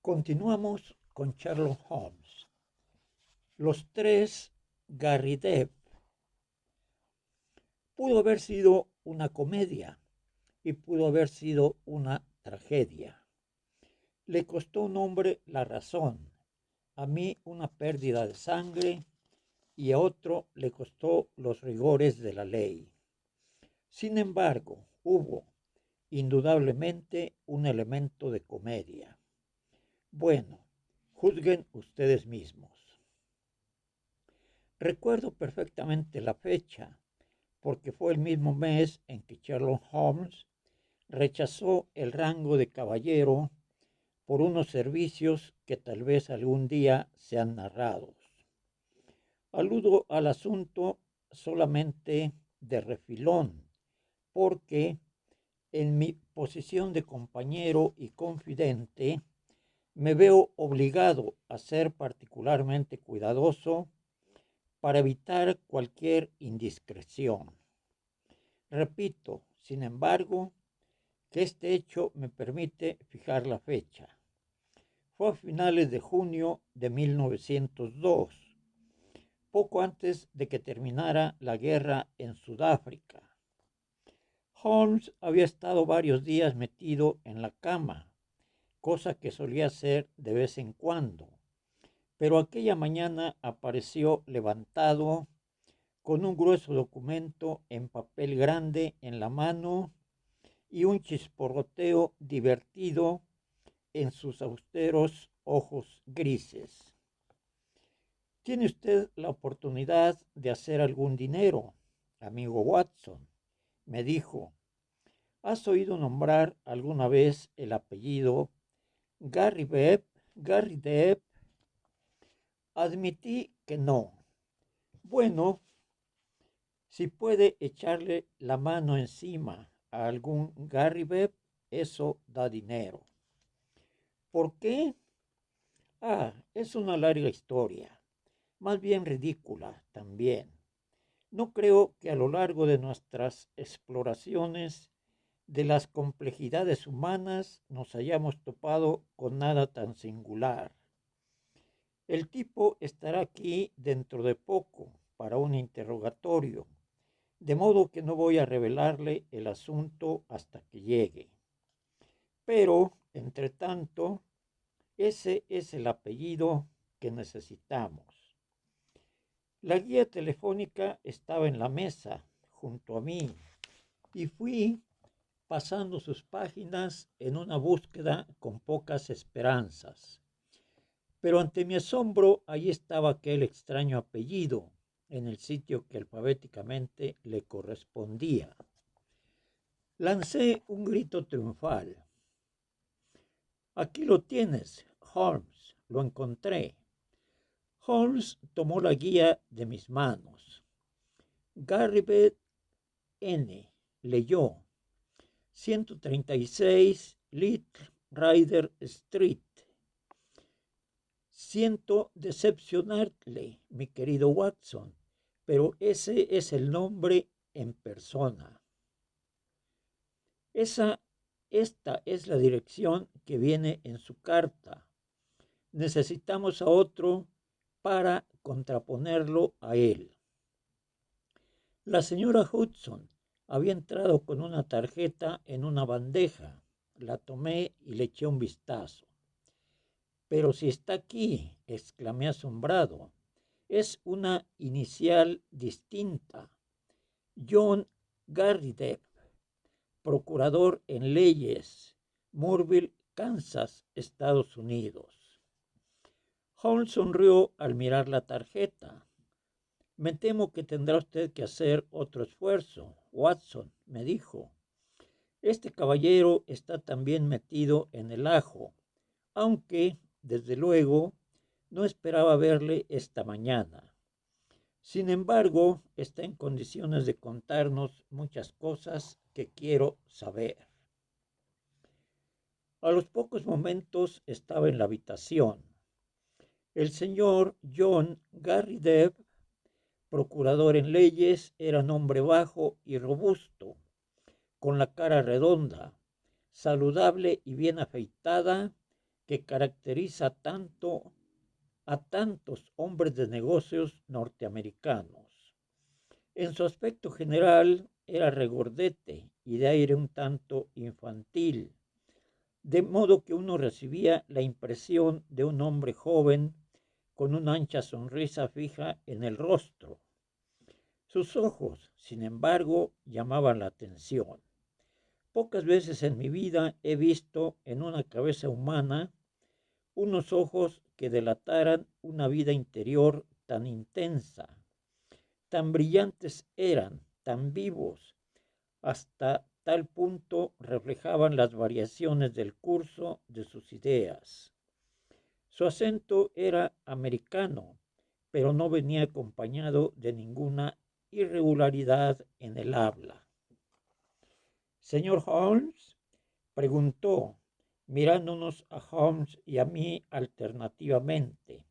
Continuamos con Sherlock Holmes. Los tres Garridev pudo haber sido una comedia y pudo haber sido una tragedia. Le costó a un hombre la razón, a mí una pérdida de sangre y a otro le costó los rigores de la ley. Sin embargo, hubo indudablemente un elemento de comedia. Bueno, juzguen ustedes mismos. Recuerdo perfectamente la fecha, porque fue el mismo mes en que Sherlock Holmes rechazó el rango de caballero por unos servicios que tal vez algún día sean narrados. Aludo al asunto solamente de refilón, porque en mi posición de compañero y confidente me veo obligado a ser particularmente cuidadoso para evitar cualquier indiscreción. Repito, sin embargo, que este hecho me permite fijar la fecha. Fue a finales de junio de 1902, poco antes de que terminara la guerra en Sudáfrica. Holmes había estado varios días metido en la cama, cosa que solía hacer de vez en cuando, pero aquella mañana apareció levantado con un grueso documento en papel grande en la mano y un chisporroteo divertido en sus austeros ojos grises. Tiene usted la oportunidad de hacer algún dinero, amigo Watson, me dijo. ¿Has oído nombrar alguna vez el apellido Garridev? Garridev? Admití que no. Bueno, si puede echarle la mano encima a algún Garridev, eso da dinero. ¿Por qué? Es una larga historia, más bien ridícula también. No creo que a lo largo de nuestras exploraciones de las complejidades humanas nos hayamos topado con nada tan singular. El tipo estará aquí dentro de poco para un interrogatorio, de modo que no voy a revelarle el asunto hasta que llegue. Pero, entre tanto, ese es el apellido que necesitamos. La guía telefónica estaba en la mesa, junto a mí, y fui pasando sus páginas en una búsqueda con pocas esperanzas. Pero ante mi asombro, allí estaba aquel extraño apellido, en el sitio que alfabéticamente le correspondía. Lancé un grito triunfal. Aquí lo tienes, Holmes, lo encontré. Holmes tomó la guía de mis manos. Garribet N. leyó 136 Little Rider Street. Siento decepcionarle, mi querido Watson, pero ese es el nombre en persona. Esta es la dirección que viene en su carta. Necesitamos a otro para contraponerlo a él. La señora Hudson había entrado con una tarjeta en una bandeja. La tomé y le eché un vistazo. Pero si está aquí, exclamé asombrado, es una inicial distinta. John Garridev, procurador en leyes, Murville, Kansas, Estados Unidos. Holmes sonrió al mirar la tarjeta. Me temo que tendrá usted que hacer otro esfuerzo, Watson, me dijo. Este caballero está también metido en el ajo, aunque, desde luego, no esperaba verle esta mañana. Sin embargo, está en condiciones de contarnos muchas cosas que quiero saber. A los pocos momentos estaba en la habitación. El señor John Garridev, procurador en leyes, era un hombre bajo y robusto, con la cara redonda, saludable y bien afeitada, que caracteriza a tantos hombres de negocios norteamericanos. En su aspecto general era regordete y de aire un tanto infantil, de modo que uno recibía la impresión de un hombre joven con una ancha sonrisa fija en el rostro. Sus ojos, sin embargo, llamaban la atención. Pocas veces en mi vida he visto en una cabeza humana unos ojos que delataran una vida interior tan intensa. Tan brillantes eran, tan vivos, hasta tal punto reflejaban las variaciones del curso de sus ideas. Su acento era americano, pero no venía acompañado de ninguna irregularidad en el habla. Señor Holmes, preguntó, mirándonos a Holmes y a mí alternativamente.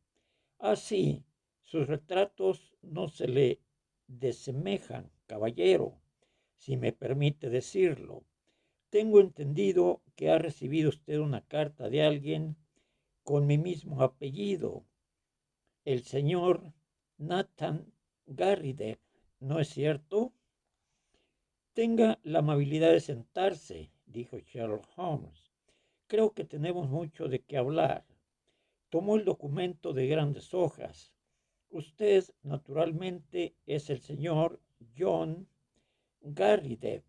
Ah, sí, sus retratos no se le desemejan, caballero, si me permite decirlo. Tengo entendido que ha recibido usted una carta de alguien con mi mismo apellido, el señor Nathan Garridev, ¿no es cierto? Tenga la amabilidad de sentarse, dijo Sherlock Holmes. Creo que tenemos mucho de qué hablar. Tomó el documento de grandes hojas. Usted, naturalmente, es el señor John Garridev,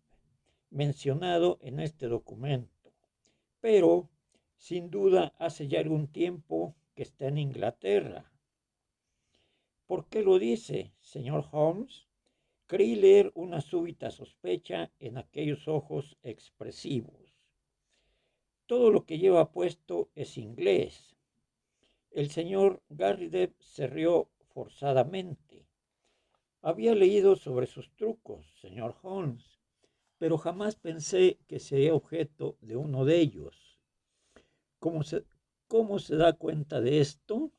mencionado en este documento, pero sin duda hace ya algún tiempo que está en Inglaterra. ¿Por qué lo dice, señor Holmes? Creí leer una súbita sospecha en aquellos ojos expresivos. Todo lo que lleva puesto es inglés. El señor Garridev se rió forzadamente. Había leído sobre sus trucos, señor Holmes, pero jamás pensé que sería objeto de uno de ellos. ¿Cómo se, cómo se da cuenta de esto?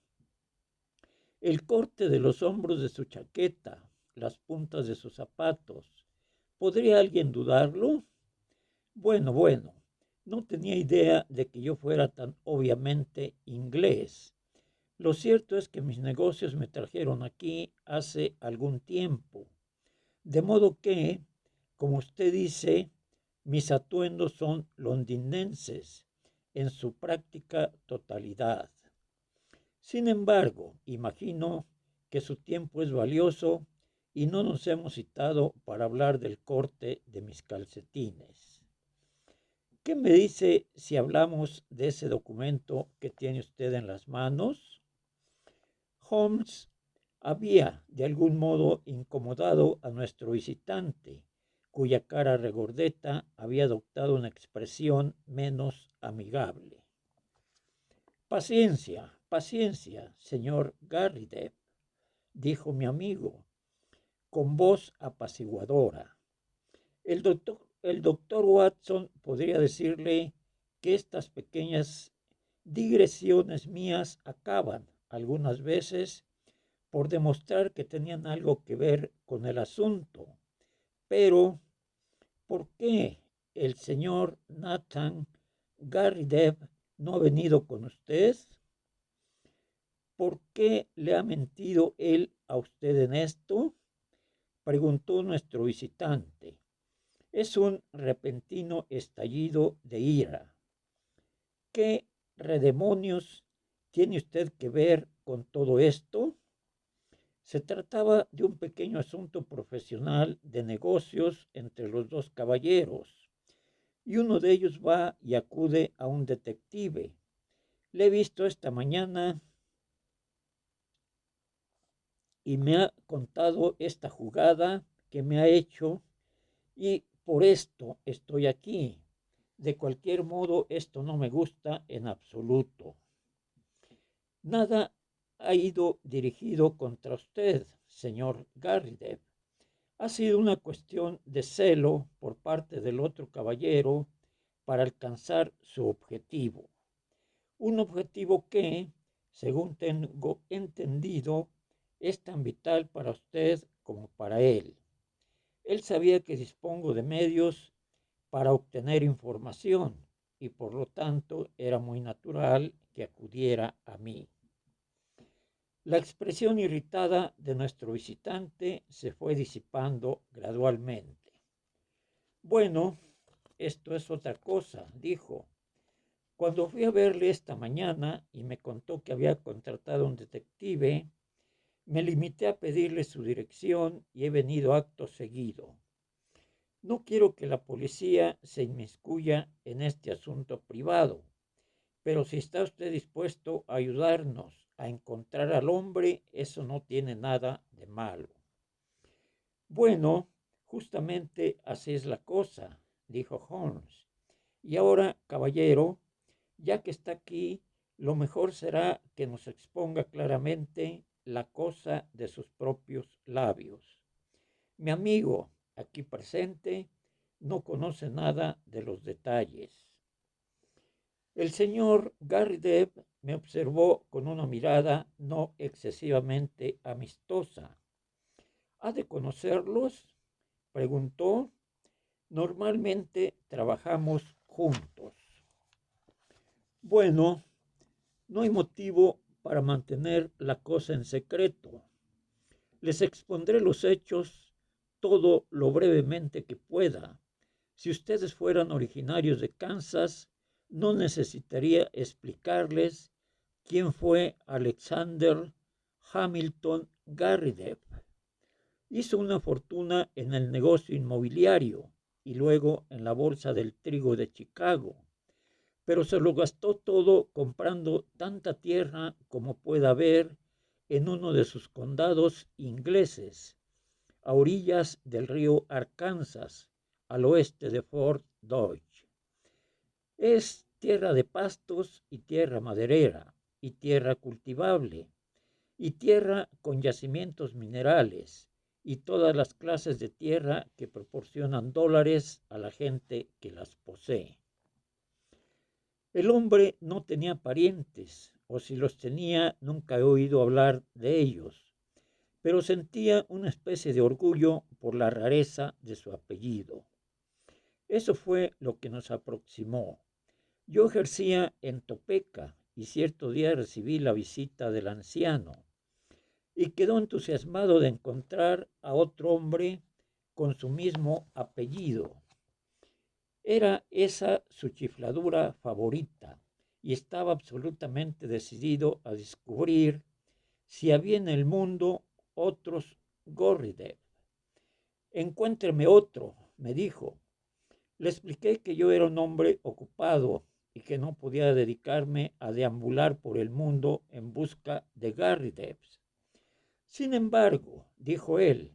El corte de los hombros de su chaqueta, las puntas de sus zapatos. ¿Podría alguien dudarlo? Bueno, no tenía idea de que yo fuera tan obviamente inglés. Lo cierto es que mis negocios me trajeron aquí hace algún tiempo, de modo que, como usted dice, mis atuendos son londinenses en su práctica totalidad. Sin embargo, imagino que su tiempo es valioso y no nos hemos citado para hablar del corte de mis calcetines. ¿Qué me dice si hablamos de ese documento que tiene usted en las manos? Holmes había de algún modo incomodado a nuestro visitante, cuya cara regordeta había adoptado una expresión menos amigable. Paciencia, señor Garridev, dijo mi amigo, con voz apaciguadora. El doctor Watson podría decirle que estas pequeñas digresiones mías acaban, algunas veces, por demostrar que tenían algo que ver con el asunto. Pero, ¿por qué el señor Nathan Garridev no ha venido con usted? ¿Por qué le ha mentido él a usted en esto? Preguntó nuestro visitante. Es un repentino estallido de ira. ¿Qué redemonios tiene usted que ver con todo esto? Se trataba de un pequeño asunto profesional de negocios entre los dos caballeros, y uno de ellos va y acude a un detective. Le he visto esta mañana y me ha contado esta jugada que me ha hecho y por esto estoy aquí. De cualquier modo, esto no me gusta en absoluto. Nada ha ido dirigido contra usted, señor Garridev. Ha sido una cuestión de celo por parte del otro caballero para alcanzar su objetivo. Un objetivo que, según tengo entendido, es tan vital para usted como para él. Él sabía que dispongo de medios para obtener información y por lo tanto era muy natural que acudiera a mí. La expresión irritada de nuestro visitante se fue disipando gradualmente. Bueno, esto es otra cosa, dijo. Cuando fui a verle esta mañana y me contó que había contratado a un detective, me limité a pedirle su dirección y he venido acto seguido. No quiero que la policía se inmiscuya en este asunto privado, pero si está usted dispuesto a ayudarnos a encontrar al hombre, eso no tiene nada de malo. Bueno, justamente así es la cosa, dijo Holmes. Y ahora, caballero, ya que está aquí, lo mejor será que nos exponga claramente la cosa de sus propios labios. Mi amigo, aquí presente, no conoce nada de los detalles. El señor Garrideb me observó con una mirada no excesivamente amistosa. ¿Ha de conocerlos? Preguntó. Normalmente trabajamos juntos. Bueno, no hay motivo para mantener la cosa en secreto. Les expondré los hechos todo lo brevemente que pueda. Si ustedes fueran originarios de Kansas, no necesitaría explicarles quién fue Alexander Hamilton Garrideb. Hizo una fortuna en el negocio inmobiliario y luego en la bolsa del trigo de Chicago, pero se lo gastó todo comprando tanta tierra como pueda haber en uno de sus condados ingleses, a orillas del río Arkansas, al oeste de Fort Dodge. Es tierra de pastos y tierra maderera, y tierra cultivable, y tierra con yacimientos minerales, y todas las clases de tierra que proporcionan dólares a la gente que las posee. El hombre no tenía parientes, o si los tenía, nunca he oído hablar de ellos, pero sentía una especie de orgullo por la rareza de su apellido. Eso fue lo que nos aproximó. Yo ejercía en Topeka y cierto día recibí la visita del anciano y quedó entusiasmado de encontrar a otro hombre con su mismo apellido. Era esa su chifladura favorita y estaba absolutamente decidido a descubrir si había en el mundo otros Garrideb. Encuéntreme otro, me dijo. Le expliqué que yo era un hombre ocupado y que no podía dedicarme a deambular por el mundo en busca de Garridebs. Sin embargo, dijo él,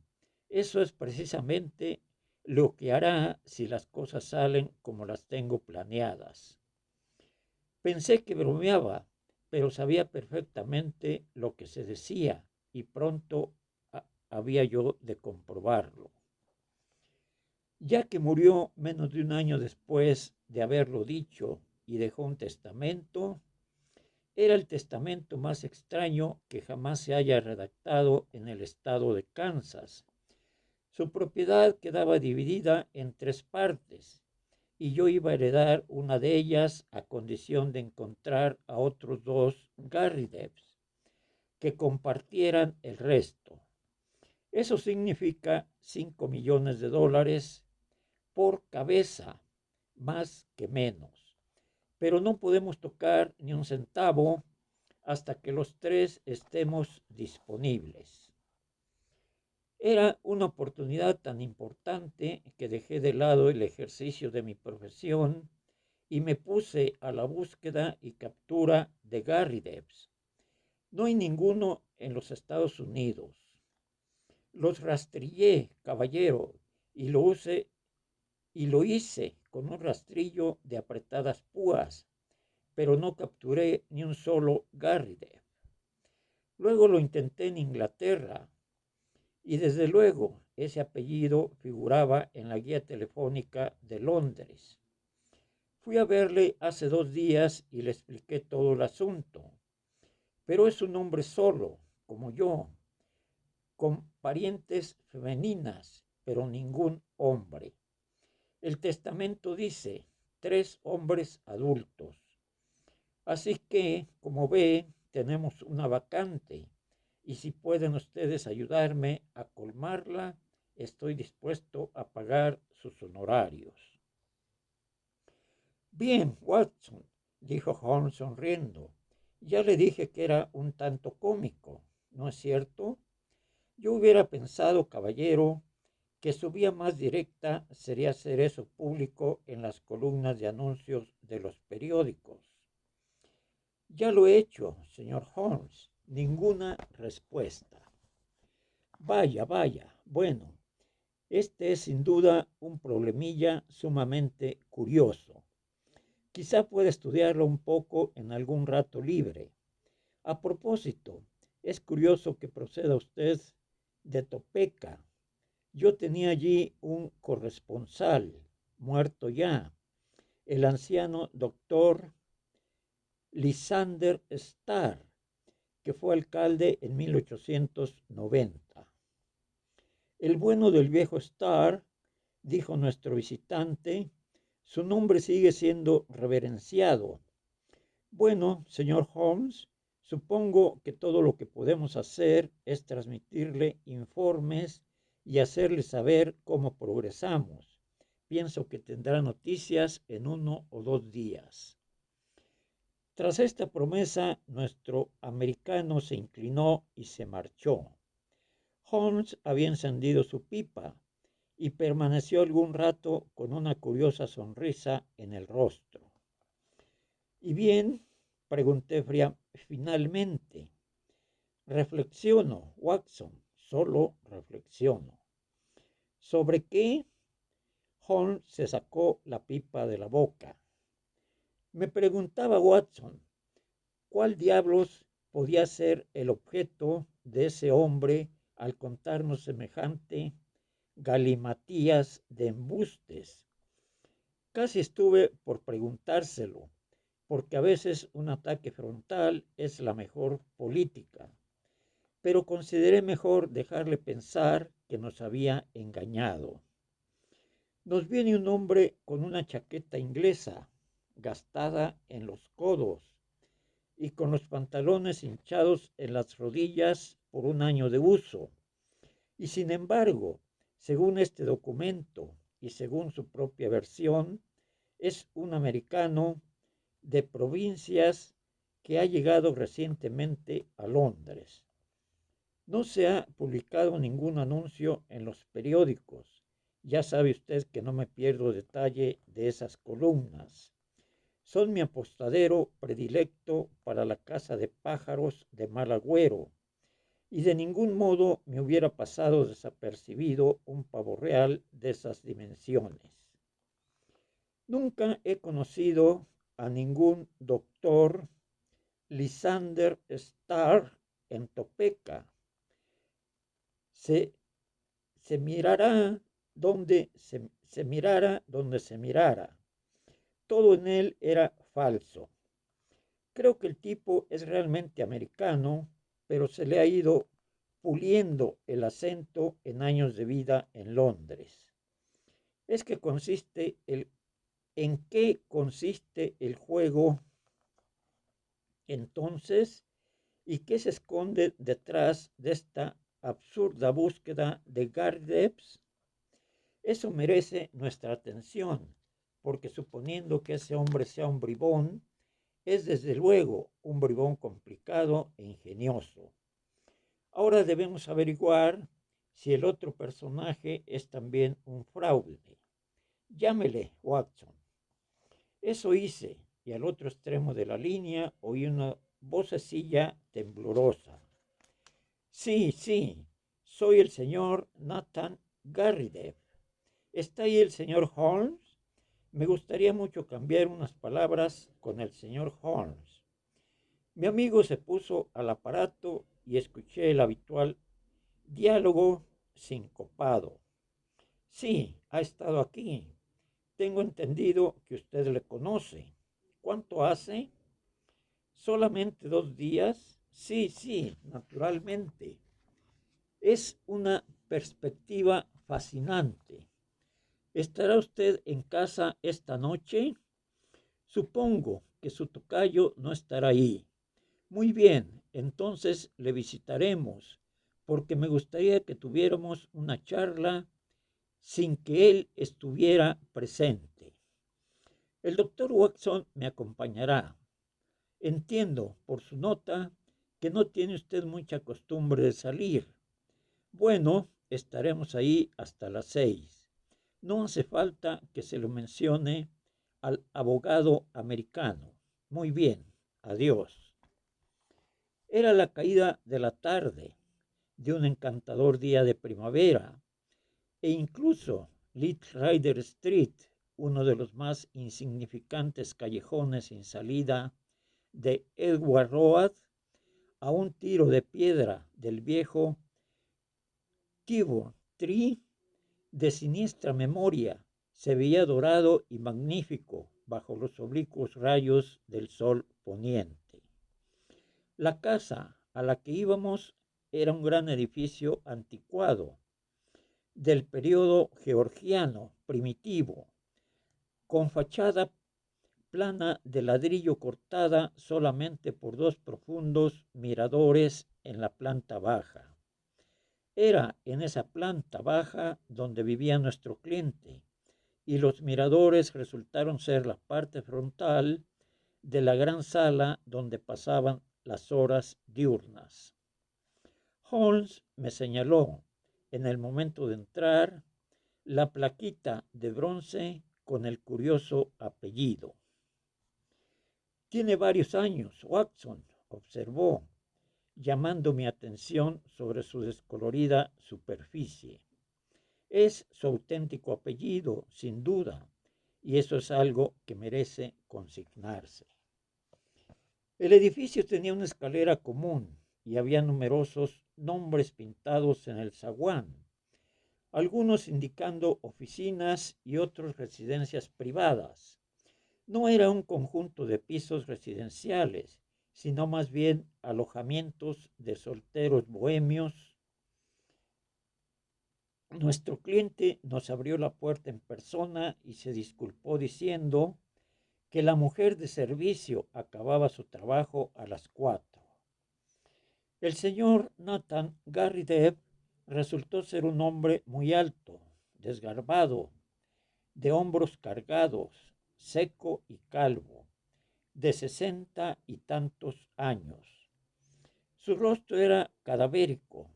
eso es precisamente lo que hará si las cosas salen como las tengo planeadas. Pensé que bromeaba, pero sabía perfectamente lo que se decía y pronto había yo de comprobarlo. Ya que murió menos de un año después de haberlo dicho y dejó un testamento, era el testamento más extraño que jamás se haya redactado en el estado de Kansas. Su propiedad quedaba dividida en 3 partes y yo iba a heredar una de ellas a condición de encontrar a otros 2 Garridebs que compartieran el resto. Eso significa $5 millones por cabeza, más que menos. Pero no podemos tocar ni un centavo hasta que los 3 estemos disponibles. Era una oportunidad tan importante que dejé de lado el ejercicio de mi profesión y me puse a la búsqueda y captura de Garridebs. No hay ninguno en los Estados Unidos. Los rastrillé, caballero, y lo hice con un rastrillo de apretadas púas, pero no capturé ni un solo Garrideb. Luego lo intenté en Inglaterra, y desde luego ese apellido figuraba en la guía telefónica de Londres. Fui a verle hace 2 días y le expliqué todo el asunto, pero es un hombre solo, como yo, con parientes femeninas, pero ningún hombre. El testamento dice 3 hombres adultos. Así que, como ve, tenemos una vacante y si pueden ustedes ayudarme a colmarla, estoy dispuesto a pagar sus honorarios. Bien, Watson, dijo Holmes sonriendo. Ya le dije que era un tanto cómico, ¿no es cierto? Yo hubiera pensado, caballero, que su vía más directa sería hacer eso público en las columnas de anuncios de los periódicos. Ya lo he hecho, señor Holmes. Ninguna respuesta. Vaya, vaya. Bueno, este es sin duda un problemilla sumamente curioso. Quizá pueda estudiarlo un poco en algún rato libre. A propósito, es curioso que proceda usted de Topeka. Yo tenía allí un corresponsal, muerto ya, el anciano doctor Lysander Starr, que fue alcalde en 1890. El bueno del viejo Starr, dijo nuestro visitante, su nombre sigue siendo reverenciado. Bueno, señor Holmes, supongo que todo lo que podemos hacer es transmitirle informes y hacerle saber cómo progresamos. Pienso que tendrá noticias en 1 o 2 días. Tras esta promesa, nuestro americano se inclinó y se marchó. Holmes había encendido su pipa y permaneció algún rato con una curiosa sonrisa en el rostro. ¿Y bien? Pregunté finalmente. Reflexiono, Watson, solo reflexiono. ¿Sobre qué? Holmes se sacó la pipa de la boca. Me preguntaba Watson, ¿cuál diablos podía ser el objeto de ese hombre al contarnos semejante galimatías de embustes? Casi estuve por preguntárselo, porque a veces un ataque frontal es la mejor política, pero consideré mejor dejarle pensar que nos había engañado. Nos viene un hombre con una chaqueta inglesa, gastada en los codos, y con los pantalones hinchados en las rodillas por un año de uso. Y sin embargo, según este documento y según su propia versión, es un americano de provincias que ha llegado recientemente a Londres. No se ha publicado ningún anuncio en los periódicos. Ya sabe usted que no me pierdo detalle de esas columnas. Son mi apostadero predilecto para la caza de pájaros de mal agüero, y de ningún modo me hubiera pasado desapercibido un pavo real de esas dimensiones. Nunca he conocido a ningún doctor Lysander Starr en Topeka. Se, se mirará se mirara donde se mirara. Todo en él era falso. Creo que el tipo es realmente americano, pero se le ha ido puliendo el acento en años de vida en Londres. Es que ¿En qué consiste el juego entonces y qué se esconde detrás de esta absurda búsqueda de Gardeps? Eso merece nuestra atención, porque suponiendo que ese hombre sea un bribón, es desde luego un bribón complicado e ingenioso. Ahora debemos averiguar si el otro personaje es también un fraude. Llámele, Watson. Eso hice, y al otro extremo de la línea oí una vocecilla temblorosa. Sí, sí, soy el señor Nathan Garridev. ¿Está ahí el señor Holmes? Me gustaría mucho cambiar unas palabras con el señor Holmes. Mi amigo se puso al aparato y escuché el habitual diálogo sincopado. Sí, ha estado aquí. Tengo entendido que usted le conoce. ¿Cuánto hace? ¿Solamente 2 días? Sí, sí, naturalmente. Es una perspectiva fascinante. ¿Estará usted en casa esta noche? Supongo que su tocayo no estará ahí. Muy bien, entonces le visitaremos, porque me gustaría que tuviéramos una charla sin que él estuviera presente. El doctor Watson me acompañará. Entiendo por su nota que no tiene usted mucha costumbre de salir. Bueno, estaremos ahí hasta las 6. No hace falta que se lo mencione al abogado americano. Muy bien, adiós. Era la caída de la tarde de un encantador día de primavera e incluso Little Rider Street, uno de los más insignificantes callejones sin salida de Edward Road, a un tiro de piedra del viejo Tyburn Tree, de siniestra memoria, se veía dorado y magnífico bajo los oblicuos rayos del sol poniente. La casa a la que íbamos era un gran edificio anticuado, del periodo georgiano primitivo, con fachada plana de ladrillo cortada solamente por dos profundos miradores en la planta baja. Era en esa planta baja donde vivía nuestro cliente, y los miradores resultaron ser la parte frontal de la gran sala donde pasaban las horas diurnas. Holmes me señaló, en el momento de entrar, la plaquita de bronce con el curioso apellido. Tiene varios años, Watson, observó, llamando mi atención sobre su descolorida superficie. Es su auténtico apellido, sin duda, y eso es algo que merece consignarse. El edificio tenía una escalera común y había numerosos nombres pintados en el zaguán, algunos indicando oficinas y otros residencias privadas. No era un conjunto de pisos residenciales, sino más bien alojamientos de solteros bohemios. Nuestro cliente nos abrió la puerta en persona y se disculpó diciendo que la mujer de servicio acababa su trabajo a las 4. El señor Nathan Garrideb resultó ser un hombre muy alto, desgarbado, de hombros cargados, seco y calvo, de 60 y tantos años. Su rostro era cadavérico,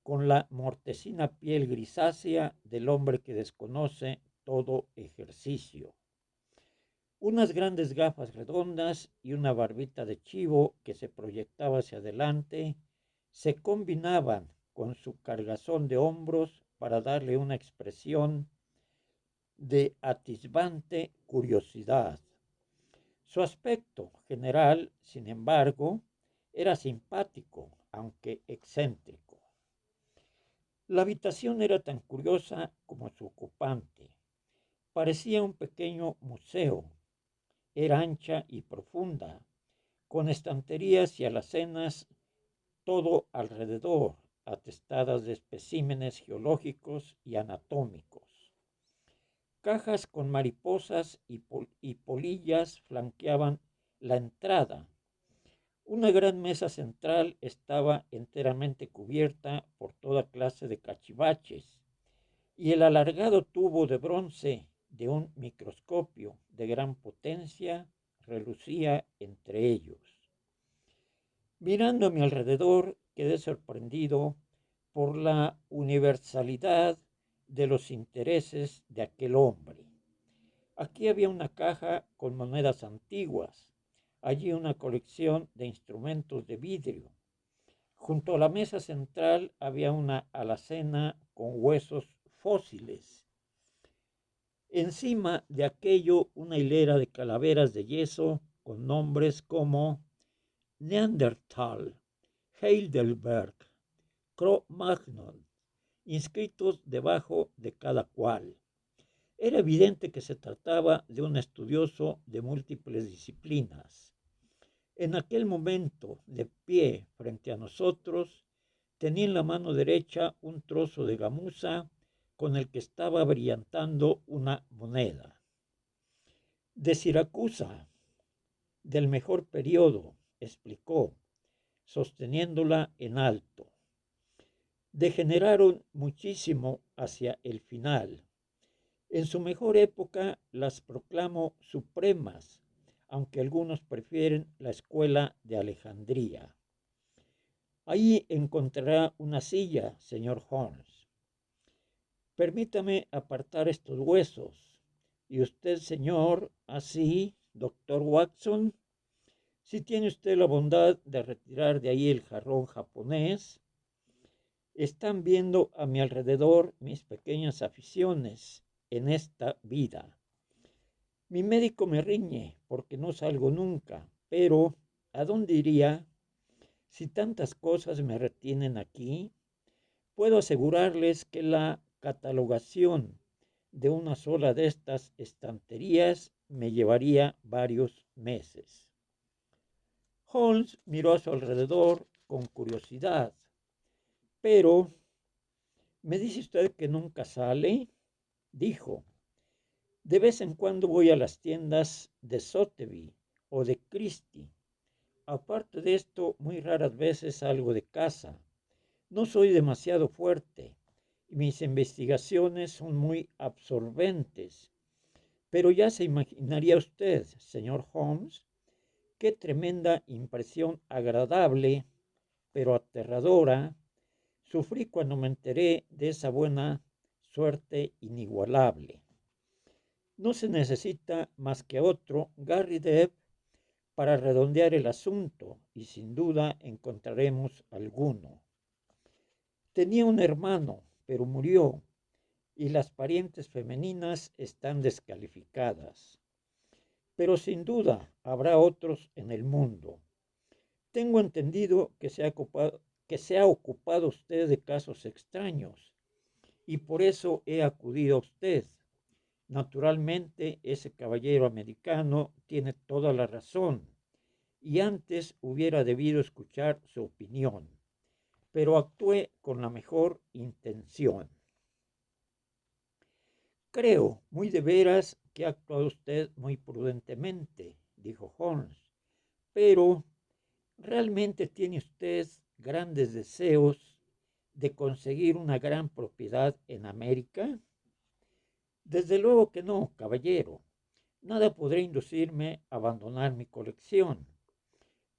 con la mortecina piel grisácea del hombre que desconoce todo ejercicio. Unas grandes gafas redondas y una barbita de chivo que se proyectaba hacia adelante se combinaban con su cargazón de hombros para darle una expresión de atisbante curiosidad. Su aspecto general, sin embargo, era simpático, aunque excéntrico. La habitación era tan curiosa como su ocupante. Parecía un pequeño museo. Era ancha y profunda, con estanterías y alacenas todo alrededor, atestadas de especímenes geológicos y anatómicos. Cajas con mariposas y polillas flanqueaban la entrada. Una gran mesa central estaba enteramente cubierta por toda clase de cachivaches, y el alargado tubo de bronce de un microscopio de gran potencia relucía entre ellos. Mirando a mi alrededor, quedé sorprendido por la universalidad de los intereses de aquel hombre. Aquí había una caja con monedas antiguas, allí una colección de instrumentos de vidrio. Junto a la mesa central había una alacena con huesos fósiles. Encima de aquello una hilera de calaveras de yeso con nombres como Neandertal, Heidelberg, Cro-Magnon, inscritos debajo de cada cual. Era evidente que se trataba de un estudioso de múltiples disciplinas. En aquel momento, de pie frente a nosotros, tenía en la mano derecha un trozo de gamuza con el que estaba brillantando una moneda. De Siracusa, del mejor periodo, explicó, sosteniéndola en alto. Degeneraron muchísimo hacia el final. En su mejor época las proclamo supremas, aunque algunos prefieren la escuela de Alejandría. Ahí encontrará una silla, señor Holmes. Permítame apartar estos huesos. Y usted, señor, así, doctor Watson, si tiene usted la bondad de retirar de ahí el jarrón japonés. Están viendo a mi alrededor mis pequeñas aficiones en esta vida. Mi médico me riñe porque no salgo nunca, pero ¿a dónde iría si tantas cosas me retienen aquí? Puedo asegurarles que la catalogación de una sola de estas estanterías me llevaría varios meses. Holmes miró a su alrededor con curiosidad. Pero, ¿me dice usted que nunca sale? Dijo. De vez en cuando voy a las tiendas de Sotheby o de Christie. Aparte de esto, muy raras veces salgo de casa. No soy demasiado fuerte y mis investigaciones son muy absorbentes. Pero ya se imaginaría usted, señor Holmes, qué tremenda impresión agradable, pero aterradora, sufrí cuando me enteré de esa buena suerte inigualable. No se necesita más que otro Garry Deb para redondear el asunto y sin duda encontraremos alguno. Tenía un hermano, pero murió y las parientes femeninas están descalificadas. Pero sin duda habrá otros en el mundo. Tengo entendido que se ha ocupado usted de casos extraños y por eso he acudido a usted. Naturalmente, ese caballero americano tiene toda la razón y antes hubiera debido escuchar su opinión, pero actué con la mejor intención. Creo, muy de veras, que ha actuado usted muy prudentemente, dijo Holmes, pero ¿realmente tiene usted grandes deseos de conseguir una gran propiedad en América? Desde luego que no, caballero. Nada podrá inducirme a abandonar mi colección.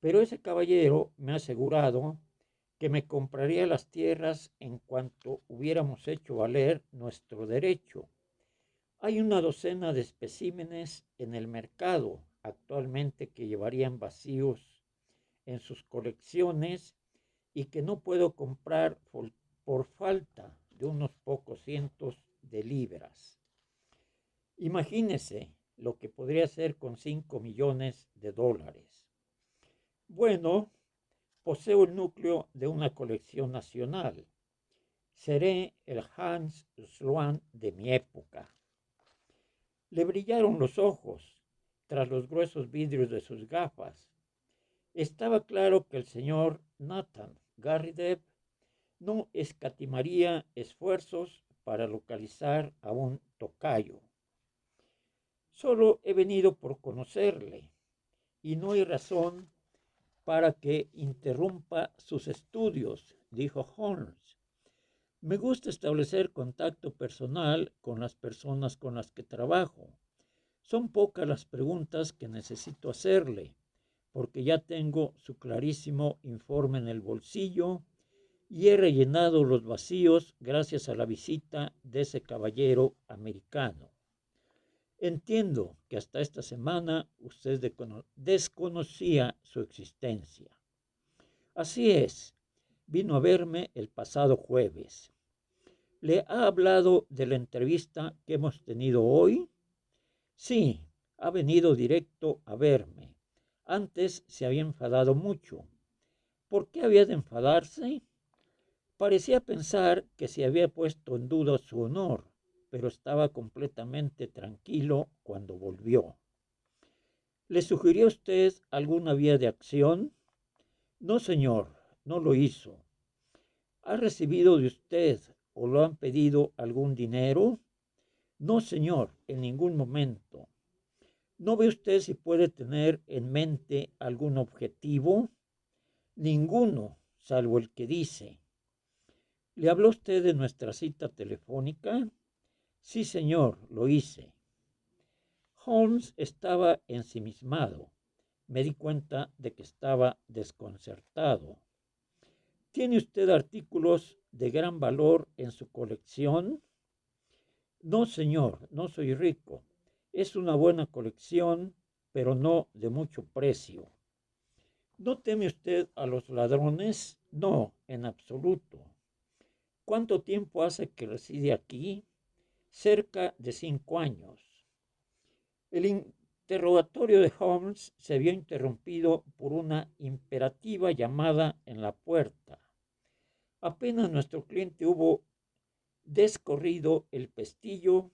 Pero ese caballero me ha asegurado que me compraría las tierras en cuanto hubiéramos hecho valer nuestro derecho. Hay una docena de especímenes en el mercado actualmente que llevarían vacíos en sus colecciones y que no puedo comprar por falta de unos pocos cientos de libras. Imagínese lo que podría hacer con 5 millones de dólares. Bueno, poseo el núcleo de una colección nacional. Seré el Hans Sloane de mi época. Le brillaron los ojos tras los gruesos vidrios de sus gafas. Estaba claro que el señor Nathan Garrideb no escatimaría esfuerzos para localizar a un tocayo. Solo he venido por conocerle y no hay razón para que interrumpa sus estudios, dijo Holmes. Me gusta establecer contacto personal con las personas con las que trabajo. Son pocas las preguntas que necesito hacerle, porque ya tengo su clarísimo informe en el bolsillo y he rellenado los vacíos gracias a la visita de ese caballero americano. Entiendo que hasta esta semana usted desconocía su existencia. Así es, vino a verme el pasado jueves. ¿Le ha hablado de la entrevista que hemos tenido hoy? Sí, ha venido directo a verme. Antes se había enfadado mucho. ¿Por qué había de enfadarse? Parecía pensar que se había puesto en duda su honor, pero estaba completamente tranquilo cuando volvió. ¿Le sugirió usted alguna vía de acción? No, señor, no lo hizo. ¿Ha recibido de usted o lo han pedido algún dinero? No, señor, en ningún momento. ¿No ve usted si puede tener en mente algún objetivo? Ninguno, salvo el que dice. ¿Le habló usted de nuestra cita telefónica? Sí, señor, lo hice. Holmes estaba ensimismado. Me di cuenta de que estaba desconcertado. ¿Tiene usted artículos de gran valor en su colección? No, señor, no soy rico. Es una buena colección, pero no de mucho precio. ¿No teme usted a los ladrones? No, en absoluto. ¿Cuánto tiempo hace que reside aquí? Cerca de 5 años. El interrogatorio de Holmes se vio interrumpido por una imperativa llamada en la puerta. Apenas nuestro cliente hubo descorrido el pestillo,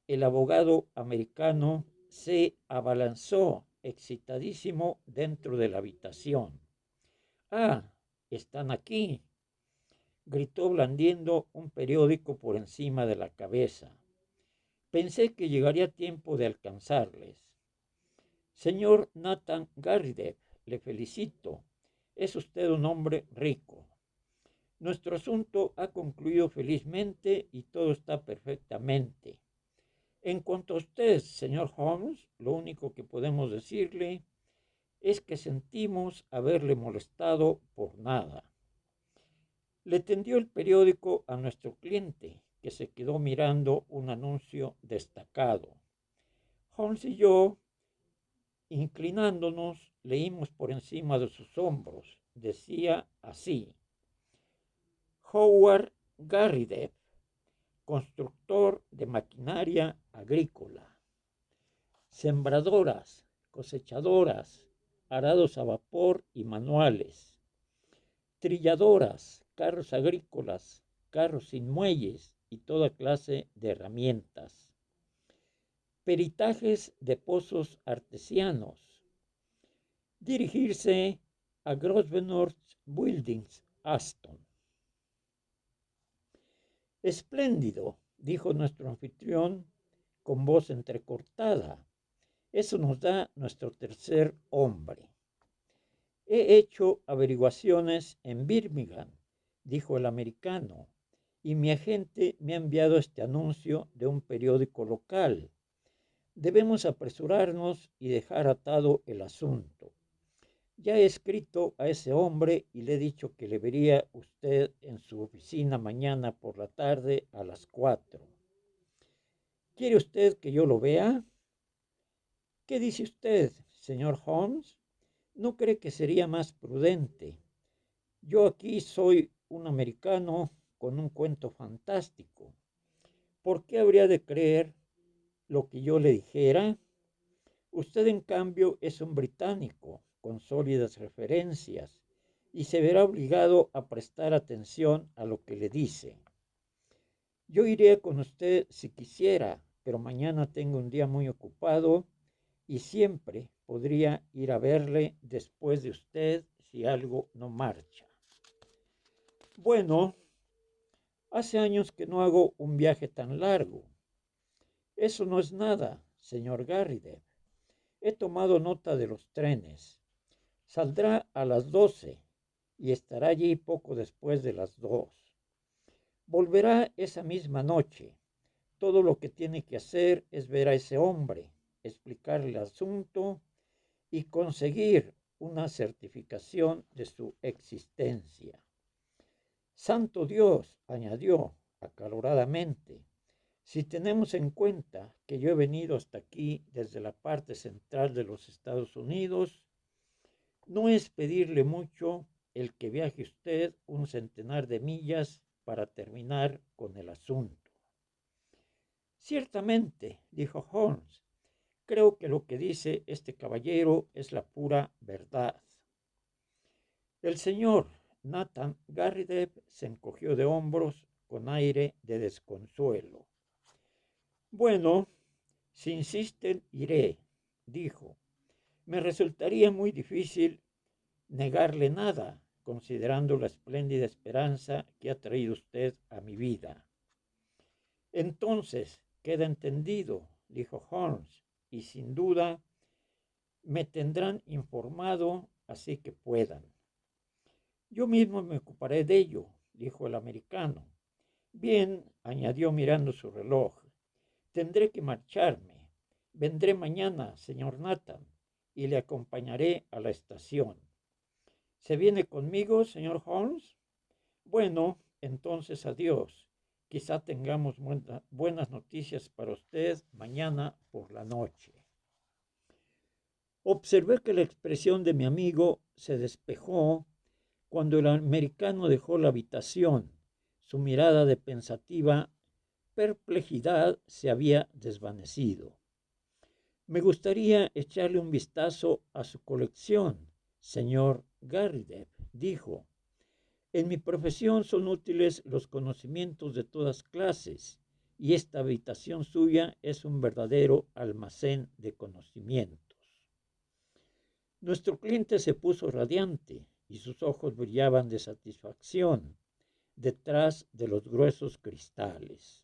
el abogado americano se abalanzó excitadísimo dentro de la habitación. Ah, están aquí, gritó blandiendo un periódico por encima de la cabeza. Pensé que llegaría tiempo de alcanzarles. Señor Nathan Garrideb, le felicito. Es usted un hombre rico. Nuestro asunto ha concluido felizmente y todo está perfectamente. En cuanto a usted, señor Holmes, lo único que podemos decirle es que sentimos haberle molestado por nada. Le tendió el periódico a nuestro cliente, que se quedó mirando un anuncio destacado. Holmes y yo, inclinándonos, leímos por encima de sus hombros. Decía así: Howard Garrideb, constructor de maquinaria agrícola. Sembradoras, cosechadoras, arados a vapor y manuales, trilladoras, carros agrícolas, carros sin muelles y toda clase de herramientas, peritajes de pozos artesianos, dirigirse a Grosvenor Buildings, Aston. Espléndido, dijo nuestro anfitrión con voz entrecortada. Eso nos da nuestro tercer hombre. He hecho averiguaciones en Birmingham, dijo el americano, y mi agente me ha enviado este anuncio de un periódico local. Debemos apresurarnos y dejar atado el asunto. Ya he escrito a ese hombre y le he dicho que le vería usted en su oficina mañana por la tarde a las 4. ¿Quiere usted que yo lo vea? ¿Qué dice usted, señor Holmes? ¿No cree que sería más prudente? Yo aquí soy un americano con un cuento fantástico. ¿Por qué habría de creer lo que yo le dijera? Usted, en cambio, es un británico con sólidas referencias y se verá obligado a prestar atención a lo que le dice. Yo iría con usted si quisiera, pero mañana tengo un día muy ocupado y siempre podría ir a verle después de usted si algo no marcha. Bueno, hace años que no hago un viaje tan largo. Eso no es nada, señor Garrideb. He tomado nota de los trenes. Saldrá a las 12 y estará allí poco después de las 2. Volverá esa misma noche. Todo lo que tiene que hacer es ver a ese hombre, explicarle el asunto y conseguir una certificación de su existencia. Santo Dios, añadió acaloradamente, si tenemos en cuenta que yo he venido hasta aquí desde la parte central de los Estados Unidos, no es pedirle mucho el que viaje usted un centenar de millas para terminar con el asunto. Ciertamente, dijo Holmes, creo que lo que dice este caballero es la pura verdad. El señor Nathan Garrideb se encogió de hombros con aire de desconsuelo. Bueno, si insisten, iré, dijo. Me resultaría muy difícil negarle nada, considerando la espléndida esperanza que ha traído usted a mi vida. Entonces, queda entendido, dijo Holmes, y sin duda Me tendrán informado así que puedan. Yo mismo me ocuparé de ello, dijo el americano. Bien, añadió mirando su reloj, tendré que marcharme. Vendré mañana, señor Nathan, y le acompañaré a la estación. ¿Se viene conmigo, señor Holmes? Bueno, entonces adiós. Quizá tengamos buenas noticias para usted mañana por la noche. Observé que la expresión de mi amigo se despejó cuando el americano dejó la habitación. Su mirada de pensativa perplejidad se había desvanecido. Me gustaría echarle un vistazo a su colección, señor Garrideb, dijo. En mi profesión son útiles los conocimientos de todas clases y esta habitación suya es un verdadero almacén de conocimientos. Nuestro cliente se puso radiante y sus ojos brillaban de satisfacción detrás de los gruesos cristales.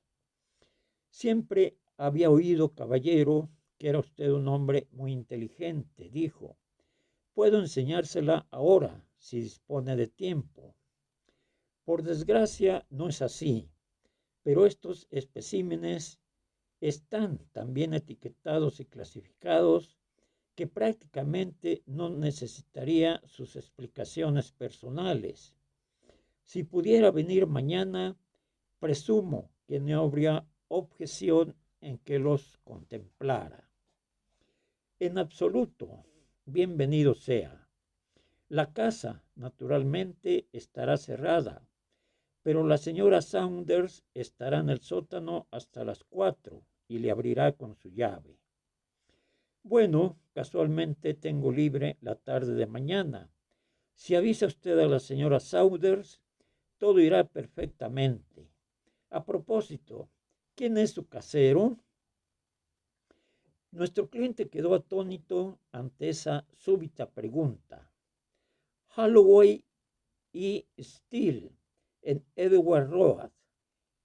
Siempre había oído, caballero, que era usted un hombre muy inteligente, dijo. Puedo enseñársela ahora, si dispone de tiempo. Por desgracia, no es así, pero estos especímenes están tan bien etiquetados y clasificados que prácticamente no necesitaría sus explicaciones personales. Si pudiera venir mañana, presumo que no habría objeción en que los contemplara. En absoluto, bienvenido sea. La casa, naturalmente, estará cerrada, pero la señora Saunders estará en el sótano hasta las 4 y le abrirá con su llave. Bueno, casualmente tengo libre la tarde de mañana. Si avisa usted a la señora Saunders, todo irá perfectamente. A propósito, ¿quién es su casero? Nuestro cliente quedó atónito ante esa súbita pregunta. Holloway y Steele en Edward Road.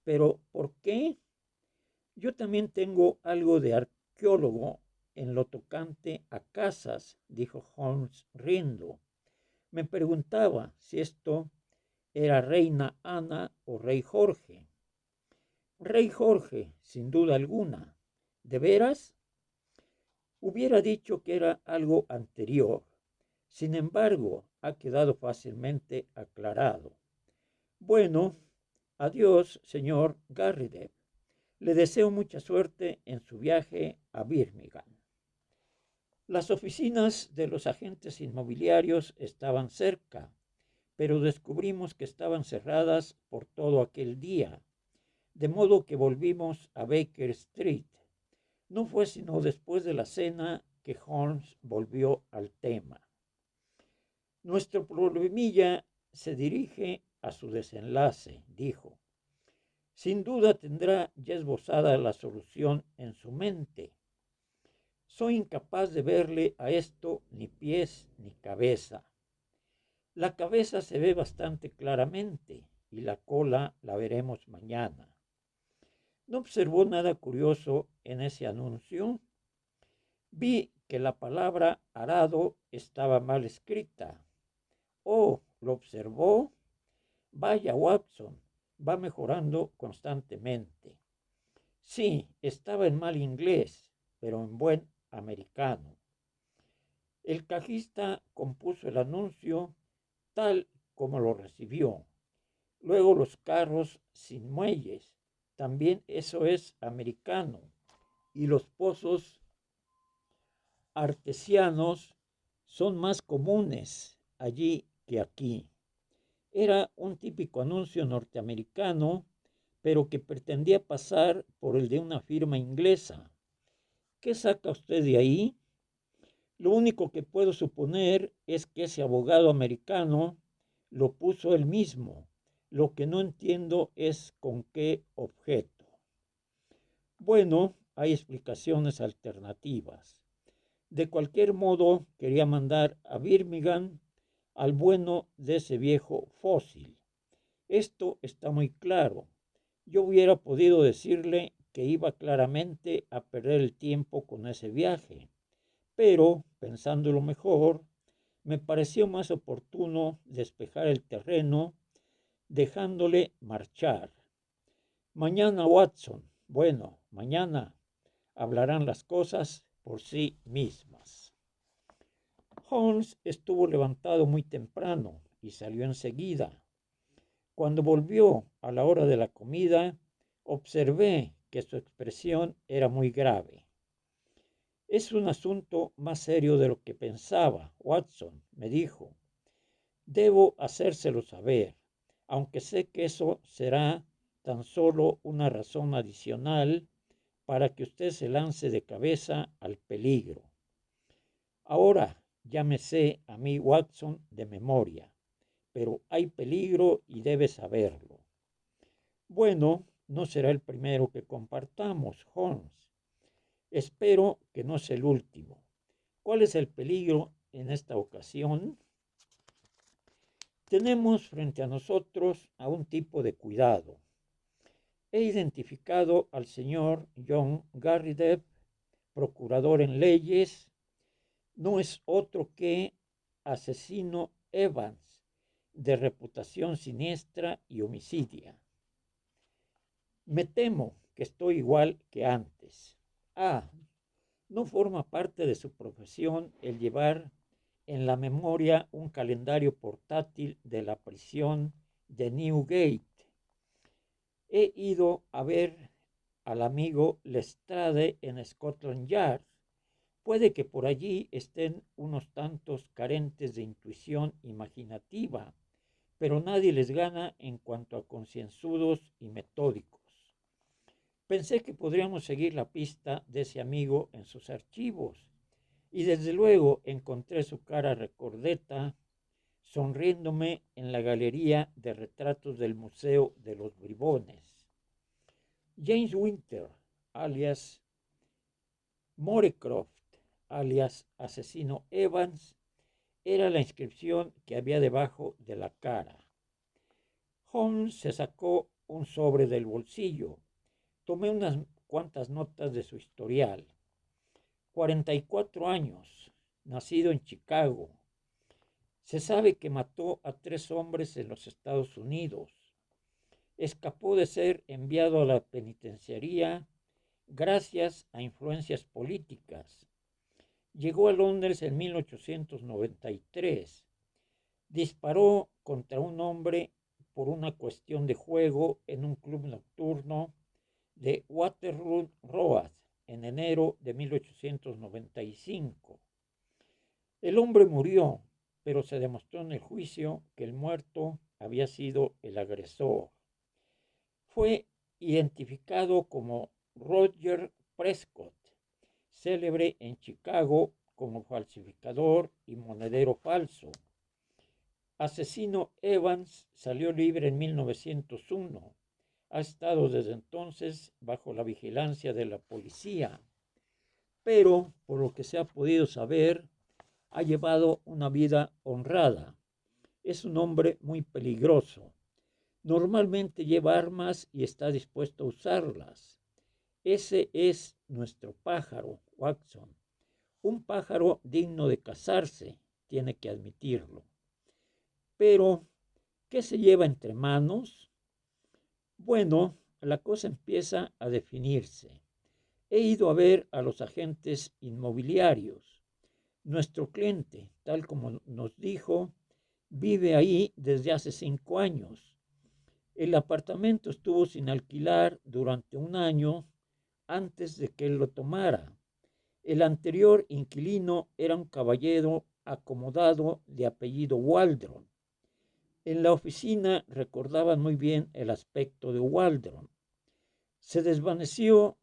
¿Pero por qué? Yo también tengo algo de arqueólogo en lo tocante a casas, dijo Holmes riendo. Me preguntaba si esto era Reina Ana o Rey Jorge. Rey Jorge, sin duda alguna. ¿De veras? Hubiera dicho que era algo anterior. Sin embargo, ha quedado fácilmente aclarado. Bueno, adiós, señor Garrideb. Le deseo mucha suerte en su viaje a Birmingham. Las oficinas de los agentes inmobiliarios estaban cerca, pero descubrimos que estaban cerradas por todo aquel día, de modo que volvimos a Baker Street. No fue sino después de la cena que Holmes volvió al tema. Nuestro problemilla se dirige a su desenlace, dijo. Sin duda tendrá ya esbozada la solución en su mente. Soy incapaz de verle a esto ni pies ni cabeza. La cabeza se ve bastante claramente y la cola la veremos mañana. ¿No observó nada curioso en ese anuncio? Vi que la palabra arado estaba mal escrita. Oh, ¿lo observó? Vaya, Watson, va mejorando constantemente. Sí, estaba en mal inglés, pero en buen americano. El cajista compuso el anuncio tal como lo recibió. Luego los carros sin muelles, también eso es americano. Y los pozos artesianos son más comunes allí que aquí. Era un típico anuncio norteamericano, pero que pretendía pasar por el de una firma inglesa. ¿Qué saca usted de ahí? Lo único que puedo suponer es que ese abogado americano lo puso él mismo. Lo que no entiendo es con qué objeto. Bueno, hay explicaciones alternativas. De cualquier modo, quería mandar a Birmingham al bueno de ese viejo fósil. Esto está muy claro. Yo hubiera podido decirle que iba claramente a perder el tiempo con ese viaje, pero pensándolo mejor, me pareció más oportuno despejar el terreno dejándole marchar. Mañana, Watson. Bueno, mañana hablarán las cosas por sí mismas. Holmes estuvo levantado muy temprano y salió enseguida. Cuando volvió a la hora de la comida, observé que su expresión era muy grave. Es un asunto más serio de lo que pensaba, Watson, me dijo. Debo hacérselo saber, aunque sé que eso será tan solo una razón adicional para que usted se lance de cabeza al peligro. Ahora ya me sé a mí, Watson, de memoria, pero hay peligro y debe saberlo. Bueno, no será el primero que compartamos, Holmes. Espero que no sea el último. ¿Cuál es el peligro en esta ocasión? Tenemos frente a nosotros a un tipo de cuidado. He identificado al señor John Garrideb, procurador en leyes. No es otro que Asesino Evans, de reputación siniestra y homicidia. Me temo que estoy igual que antes. Ah, ¿no forma parte de su profesión el llevar en la memoria un calendario portátil de la prisión de Newgate? He ido a ver al amigo Lestrade en Scotland Yard. Puede que por allí estén unos tantos carentes de intuición imaginativa, pero nadie les gana en cuanto a concienzudos y metódicos. Pensé que podríamos seguir la pista de ese amigo en sus archivos, y desde luego encontré su cara recordeta sonriéndome en la galería de retratos del Museo de los Bribones. James Winter, alias Morecroft, alias Asesino Evans, era la inscripción que había debajo de la cara. Holmes se sacó un sobre del bolsillo. Tomé unas cuantas notas de su historial. 44 años, nacido en Chicago. Se sabe que mató a 3 hombres en los Estados Unidos. Escapó de ser enviado a la penitenciaría gracias a influencias políticas. Llegó a Londres en 1893. Disparó contra un hombre por una cuestión de juego en un club nocturno de Waterloo Road en enero de 1895. El hombre murió, pero se demostró en el juicio que el muerto había sido el agresor. Fue identificado como Roger Prescott, célebre en Chicago como falsificador y monedero falso. Asesino Evans salió libre en 1901. Ha estado desde entonces bajo la vigilancia de la policía, pero por lo que se ha podido saber, ha llevado una vida honrada. Es un hombre muy peligroso. Normalmente lleva armas y está dispuesto a usarlas. Ese es nuestro pájaro, Watson. Un pájaro digno de cazarse, tiene que admitirlo. Pero, ¿qué se lleva entre manos? Bueno, la cosa empieza a definirse. He ido a ver a los agentes inmobiliarios. Nuestro cliente, tal como nos dijo, vive ahí desde hace 5 años. El apartamento estuvo sin alquilar durante un año antes de que él lo tomara. El anterior inquilino era un caballero acomodado de apellido Waldron. En la oficina recordaban muy bien el aspecto de Waldron. Se desvaneció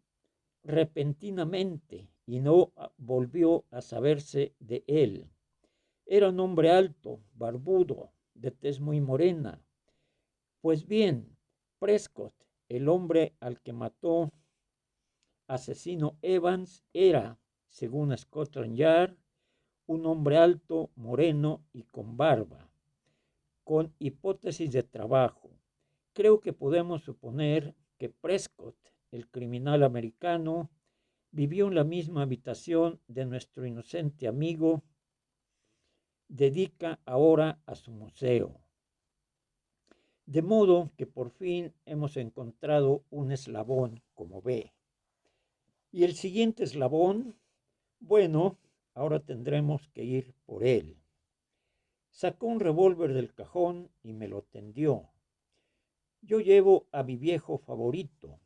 repentinamente y no volvió a saberse de él. Era un hombre alto, barbudo, de tez muy morena. Pues bien, Prescott, el hombre al que mató Asesino Evans, era, según Scotland Yard, un hombre alto, moreno y con barba. Con hipótesis de trabajo, creo que podemos suponer que Prescott, el criminal americano, vivió en la misma habitación de nuestro inocente amigo, dedica ahora a su museo. De modo que por fin hemos encontrado un eslabón, como ve. Y el siguiente eslabón, bueno, ahora tendremos que ir por él. Sacó un revólver del cajón y me lo tendió. Yo llevo a mi viejo favorito.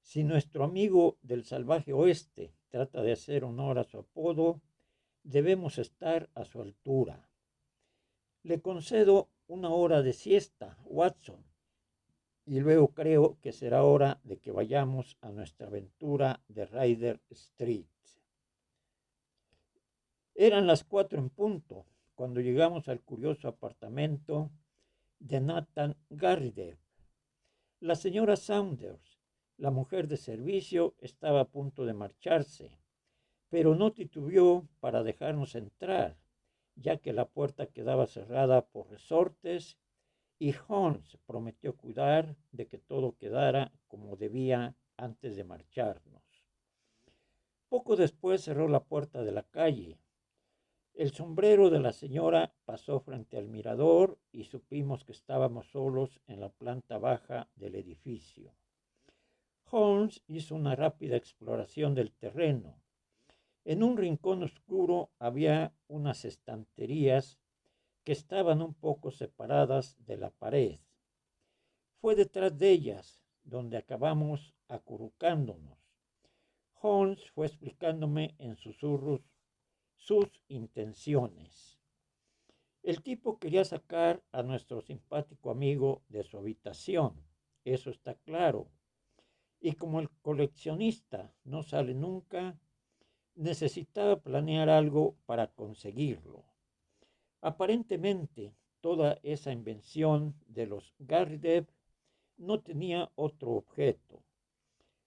Si nuestro amigo del salvaje oeste trata de hacer honor a su apodo, debemos estar a su altura. Le concedo una hora de siesta, Watson, y luego creo que será hora de que vayamos a nuestra aventura de Ryder Street. Eran las 4 en punto cuando llegamos al curioso apartamento de Nathan Garridev. La señora Saunders, la mujer de servicio, estaba a punto de marcharse, pero no titubeó para dejarnos entrar, ya que la puerta quedaba cerrada por resortes y Holmes prometió cuidar de que todo quedara como debía antes de marcharnos. Poco después cerró la puerta de la calle. El sombrero de la señora pasó frente al mirador y supimos que estábamos solos en la planta baja del edificio. Holmes hizo una rápida exploración del terreno. En un rincón oscuro había unas estanterías que estaban un poco separadas de la pared. Fue detrás de ellas donde acabamos acurrucándonos. Holmes fue explicándome en susurros sus intenciones. El tipo quería sacar a nuestro simpático amigo de su habitación, eso está claro. Y como el coleccionista no sale nunca, necesitaba planear algo para conseguirlo. Aparentemente, toda esa invención de los Garridev no tenía otro objeto.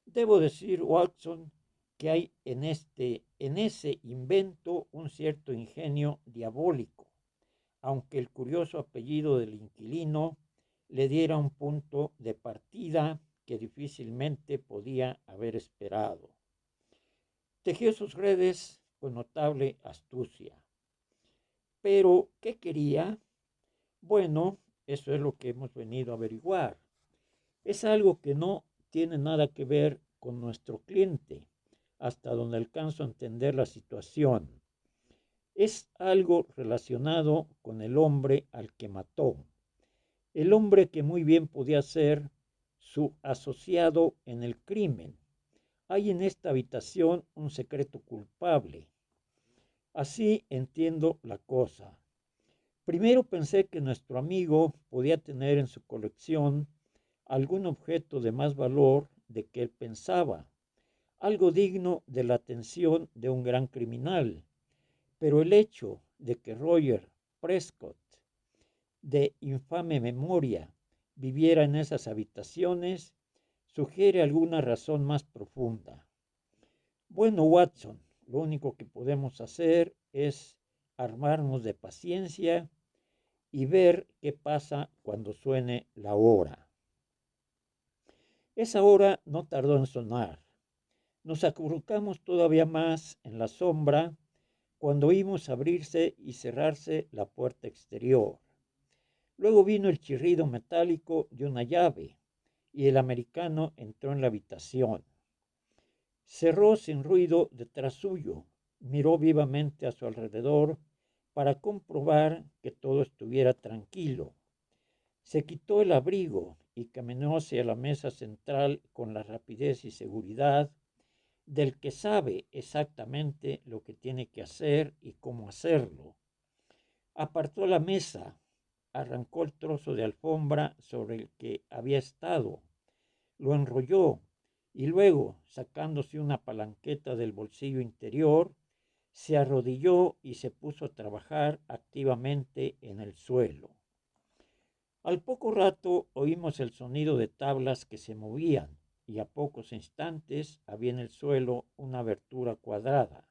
Debo decir, Watson, que hay en ese invento un cierto ingenio diabólico, aunque el curioso apellido del inquilino le diera un punto de partida que difícilmente podía haber esperado. Tejió sus redes con notable astucia. Pero, ¿qué quería? Bueno, eso es lo que hemos venido a averiguar. Es algo que no tiene nada que ver con nuestro cliente, hasta donde alcanzo a entender la situación. Es algo relacionado con el hombre al que mató. El hombre que muy bien podía ser su asociado en el crimen. Hay en esta habitación un secreto culpable. Así entiendo la cosa. Primero pensé que nuestro amigo podía tener en su colección algún objeto de más valor de que él pensaba, algo digno de la atención de un gran criminal. Pero el hecho de que Roger Prescott, de infame memoria, viviera en esas habitaciones, sugiere alguna razón más profunda. Bueno, Watson, lo único que podemos hacer es armarnos de paciencia y ver qué pasa cuando suene la hora. Esa hora no tardó en sonar. Nos acurrucamos todavía más en la sombra cuando oímos abrirse y cerrarse la puerta exterior. Luego vino el chirrido metálico de una llave y el americano entró en la habitación. Cerró sin ruido detrás suyo, miró vivamente a su alrededor para comprobar que todo estuviera tranquilo. Se quitó el abrigo y caminó hacia la mesa central con la rapidez y seguridad del que sabe exactamente lo que tiene que hacer y cómo hacerlo. Apartó la mesa, arrancó el trozo de alfombra sobre el que había estado, lo enrolló y luego, sacándose una palanqueta del bolsillo interior, se arrodilló y se puso a trabajar activamente en el suelo. Al poco rato oímos el sonido de tablas que se movían y a pocos instantes había en el suelo una abertura cuadrada.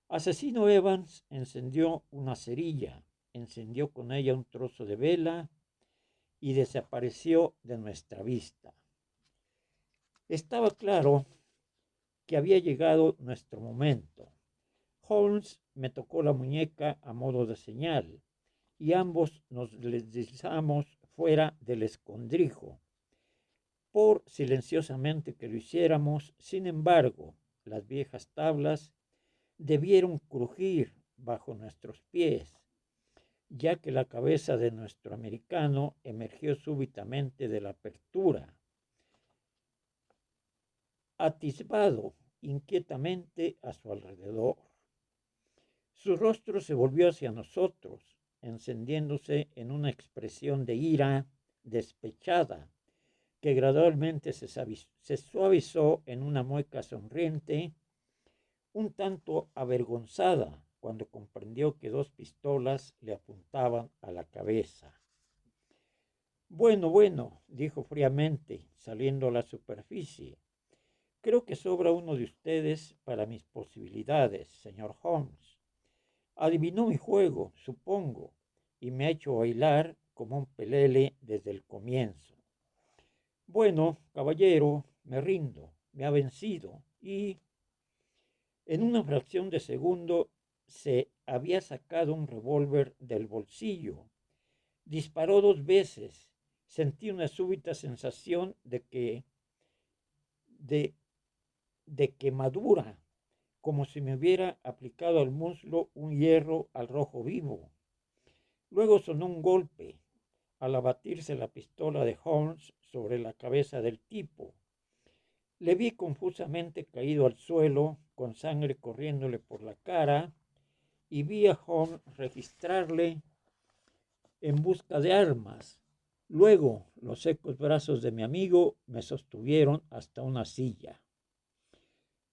Asesino Evans encendió una cerilla, encendió con ella un trozo de vela y desapareció de nuestra vista. Estaba claro que había llegado nuestro momento. Holmes me tocó la muñeca a modo de señal y ambos nos deslizamos fuera del escondrijo. Por silenciosamente que lo hiciéramos, sin embargo, las viejas tablas debieron crujir bajo nuestros pies, ya que la cabeza de nuestro americano emergió súbitamente de la apertura, atisbado inquietamente a su alrededor. Su rostro se volvió hacia nosotros, encendiéndose en una expresión de ira despechada, que gradualmente se suavizó en una mueca sonriente, un tanto avergonzada cuando comprendió que dos pistolas le apuntaban a la cabeza. Bueno, dijo fríamente, saliendo a la superficie. Creo que sobra uno de ustedes para mis posibilidades, señor Holmes. Adivinó mi juego, supongo, y me ha hecho bailar como un pelele desde el comienzo. Bueno, caballero, me rindo, me ha vencido y en una fracción de segundo se había sacado un revólver del bolsillo. Disparó 2 veces. Sentí una súbita sensación de, de quemadura, como si me hubiera aplicado al muslo un hierro al rojo vivo. Luego sonó un golpe, al abatirse la pistola de Holmes sobre la cabeza del tipo. Le vi confusamente caído al suelo, con sangre corriéndole por la cara, y vi a Holmes registrarle en busca de armas. Luego, los secos brazos de mi amigo me sostuvieron hasta una silla.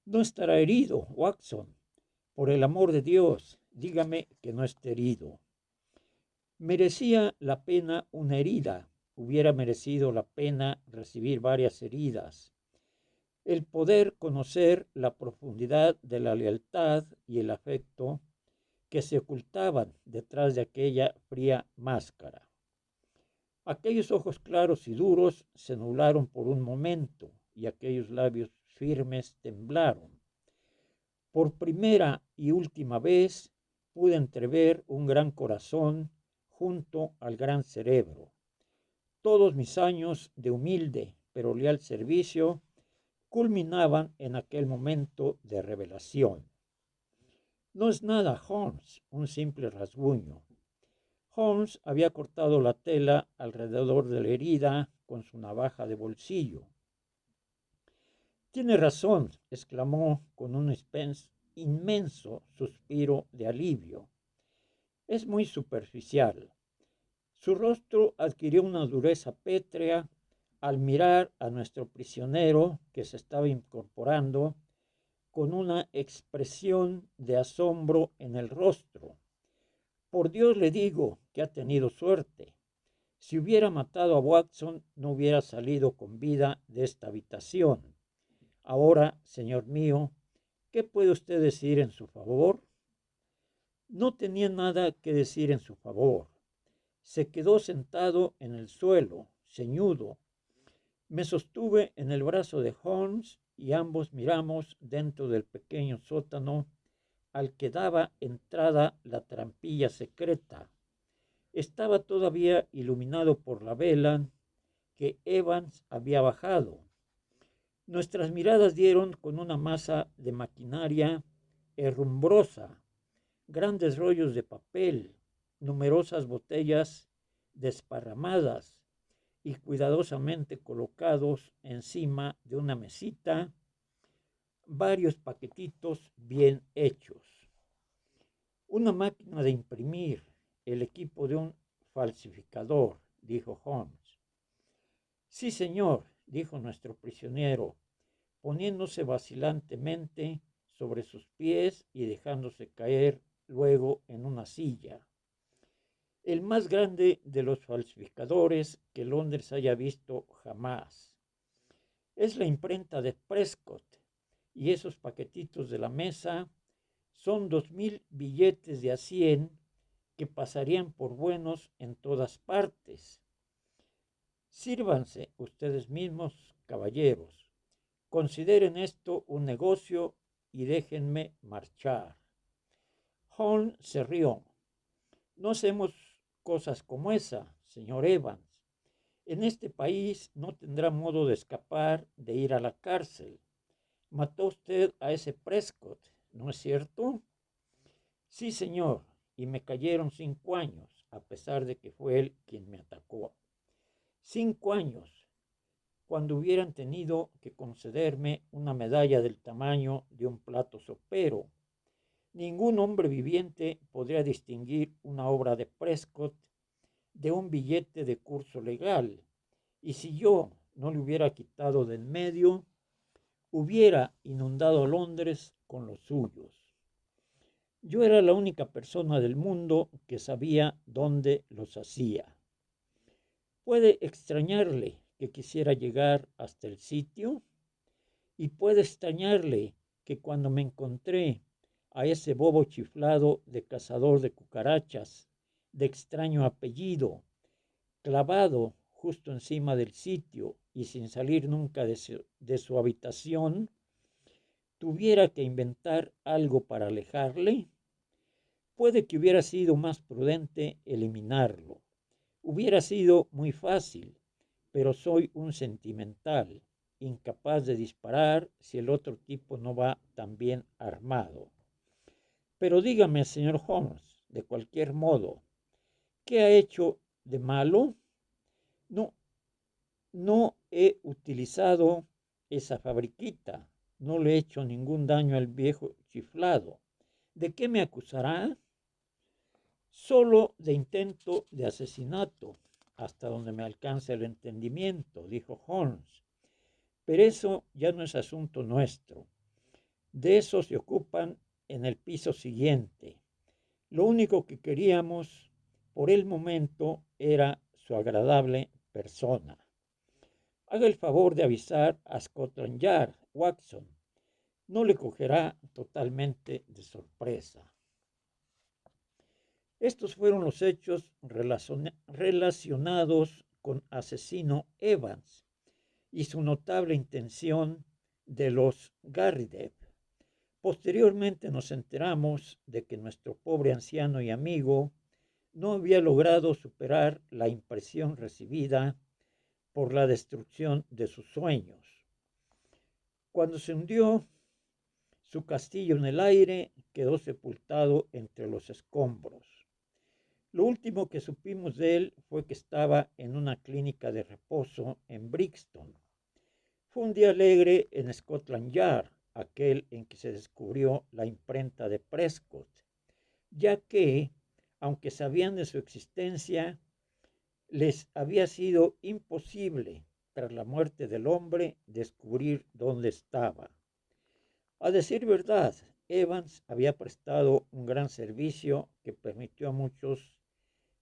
No estará herido, Watson. Por el amor de Dios, dígame que no esté herido. Merecía la pena una herida, hubiera merecido la pena recibir varias heridas. El poder conocer la profundidad de la lealtad y el afecto que se ocultaban detrás de aquella fría máscara. Aquellos ojos claros y duros se nublaron por un momento y aquellos labios firmes temblaron. Por primera y última vez pude entrever un gran corazón junto al gran cerebro. Todos mis años de humilde pero leal servicio culminaban en aquel momento de revelación. No es nada, Holmes, un simple rasguño. Holmes había cortado la tela alrededor de la herida con su navaja de bolsillo. Tiene razón, exclamó con un inmenso suspiro de alivio. Es muy superficial. Su rostro adquirió una dureza pétrea al mirar a nuestro prisionero que se estaba incorporando con una expresión de asombro en el rostro. Por Dios le digo que ha tenido suerte. Si hubiera matado a Watson, no hubiera salido con vida de esta habitación. Ahora, señor mío, ¿qué puede usted decir en su favor? No tenía nada que decir en su favor. Se quedó sentado en el suelo, ceñudo. Me sostuve en el brazo de Holmes y ambos miramos dentro del pequeño sótano al que daba entrada la trampilla secreta. Estaba todavía iluminado por la vela que Evans había bajado. Nuestras miradas dieron con una masa de maquinaria herrumbrosa, grandes rollos de papel, numerosas botellas desparramadas y cuidadosamente colocados encima de una mesita, varios paquetitos bien hechos. Una máquina de imprimir, el equipo de un falsificador, dijo Holmes. Sí, señor, dijo nuestro prisionero, poniéndose vacilantemente sobre sus pies y dejándose caer luego en una silla. El más grande de los falsificadores que Londres haya visto jamás. Es la imprenta de Prescott y esos paquetitos de la mesa son 2000 billetes de a 100 que pasarían por buenos en todas partes. Sírvanse ustedes mismos, caballeros. Consideren esto un negocio y déjenme marchar. Holmes se rió. No hacemos cosas como esa, señor Evans. En este país no tendrá modo de escapar de ir a la cárcel. Mató usted a ese Prescott, ¿no es cierto? Sí, señor, y me cayeron 5 años, a pesar de que fue él quien me atacó. 5 años, cuando hubieran tenido que concederme una medalla del tamaño de un plato sopero. Ningún hombre viviente podría distinguir una obra de Prescott de un billete de curso legal, y si yo no le hubiera quitado del medio, hubiera inundado Londres con los suyos. Yo era la única persona del mundo que sabía dónde los hacía. Puede extrañarle que quisiera llegar hasta el sitio y puede extrañarle que cuando me encontré a ese bobo chiflado de cazador de cucarachas, de extraño apellido, clavado justo encima del sitio y sin salir nunca de su habitación, tuviera que inventar algo para alejarle, puede que hubiera sido más prudente eliminarlo. Hubiera sido muy fácil, pero soy un sentimental, incapaz de disparar si el otro tipo no va tan bien armado. Pero dígame, señor Holmes, de cualquier modo, ¿qué ha hecho de malo? No, no he utilizado esa fabriquita, no le he hecho ningún daño al viejo chiflado. ¿De qué me acusará? Solo de intento de asesinato, hasta donde me alcance el entendimiento, dijo Holmes. Pero eso ya no es asunto nuestro. De eso se ocupan en el piso siguiente. Lo único que queríamos por el momento era su agradable persona. Haga el favor de avisar a Scotland Yard, Watson. No le cogerá totalmente de sorpresa. Estos fueron los hechos relacionados con asesino Evans y su notable intención de los Garrideb. Posteriormente nos enteramos de que nuestro pobre anciano y amigo no había logrado superar la impresión recibida por la destrucción de sus sueños. Cuando se hundió, su castillo en el aire quedó sepultado entre los escombros. Lo último que supimos de él fue que estaba en una clínica de reposo en Brixton. Fue un día alegre en Scotland Yard, aquel en que se descubrió la imprenta de Prescott, ya que, aunque sabían de su existencia, les había sido imposible, tras la muerte del hombre, descubrir dónde estaba. A decir verdad, Evans había prestado un gran servicio que permitió a muchos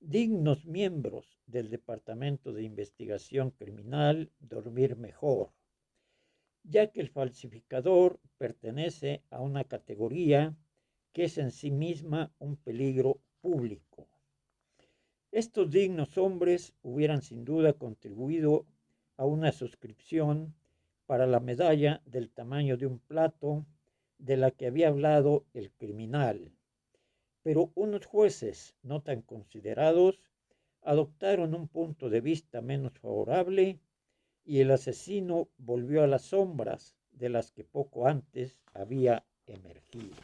dignos miembros del Departamento de Investigación Criminal dormir mejor, ya que el falsificador pertenece a una categoría que es en sí misma un peligro público. Estos dignos hombres hubieran sin duda contribuido a una suscripción para la medalla del tamaño de un plato de la que había hablado el criminal. Pero unos jueces no tan considerados adoptaron un punto de vista menos favorable y el asesino volvió a las sombras de las que poco antes había emergido.